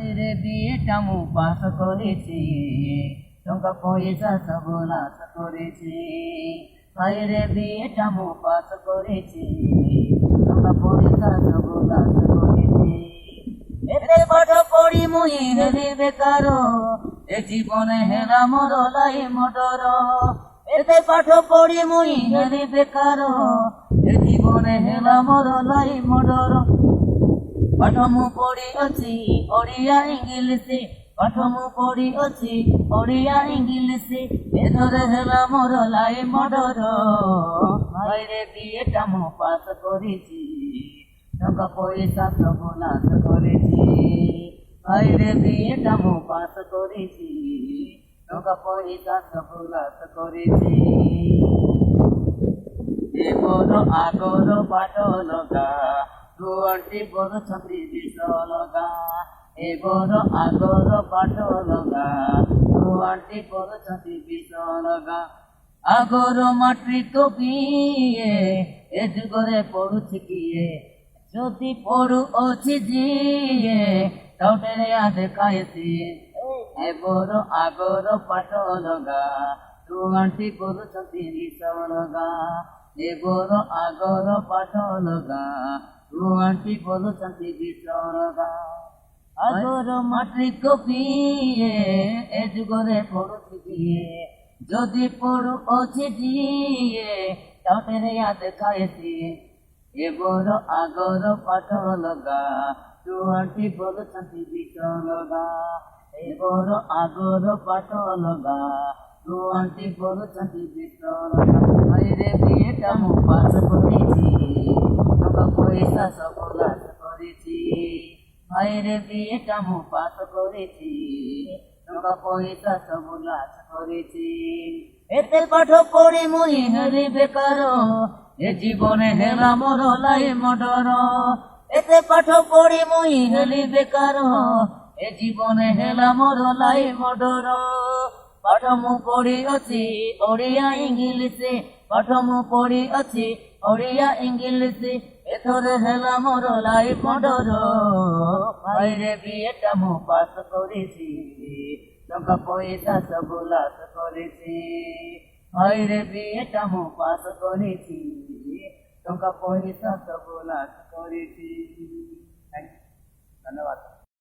ভাইরে বিয়েটা মু পাস করেছি, টঙ্কা পয়সা সব নাশ করেছি। ভাইরে বিয়েটা মু পাস করেছি, টঙ্কা পয়সা সব নাশ করেছি। এতে পাঠ পড়ি মুই হেলি বেকার, এ জীবনে হেলা মোর লাই মোটর। এতে পাঠ পড়ি মুই হেলি বেকার, এ জীবনে হেলা মোর লাই মোটর। পাঠ মু পড়ি অছি ওড়িয়া ইংলিশে, পাঠ মু পড়ি অছি ওড়িয়া ইংলিশে, এথরে হেলা মোর লাই মোটর। ভাইরে বিয়েটা মু পাস করেছি, টাকা পয়সা সব নাশ করেছি। ভাইরে বিয়েটা মু পাস করেছি, টাকা পয়সা সব নাশ করেছি। এ বড় আগর পাঠ লগা, দুয়ারটি বড় ছত্রি বিষ লগা। এ বড় আগর পাঠ লগা, দুয়ারটি বড় ছত্রি বিষ লগা। আগর মাট্রিক বিয়ে, এ যুগরে পড়ুছি কিয়ে, যদি পড়ু অছি জিয়ে, টাউটেরে আদে খাইছি। এ বড় আগর পাঠ লগা, দুয়ারটি বড় ছত্রি বিষ লগা। এ বড় আগর পাঠ লগা, দুয়ারটি বড় ছত্রি বিষ লগা। আগর মাট্রিক বিয়ে, এ যুগরে পড়ুছি কিয়ে, যদি পড়ু অছি জিয়ে, টাউটেরে আদে খাইছি। এ বড় আগর পাঠ লগা, দুয়ারটি বড় ছত্রি বিষ লগা। এ বড় আগর পাঠ লগা, দুয়ারটি বড় ছত্রি বিষ লগা। ভাইরে বিয়েটা মু পাস করেছি, টাকা পয়সা সব নাশ করেছি। ভাইরে বিয়েটা মু পাস করেছি, টাকা পয়সা সব নাশ করেছি। এতে পাঠ পড়ি মুই হেলি বেকার, এ জীবনে হেলা মোর লাই মোটর। এতে পাঠ পড়ি মুই হেলি বেকার, এ জীবনে হেলা মোর লাই মোটর। পাঠ মু পড়ি অছি ওড়িয়া ইংলিশে, পাঠ মু পড়ি অছি ওড়িয়া ইংলিশে, এথরে হেলা মোর লাই মোটর। ভাইরে বিয়েটা মু পাস করেছি, টাকা পয়সা সব নাশ করেছি। ভাইরে বিয়েটা মু পাস করেছি, টাকা পয়সা সব নাশ করেছি। ধন্যবাদ।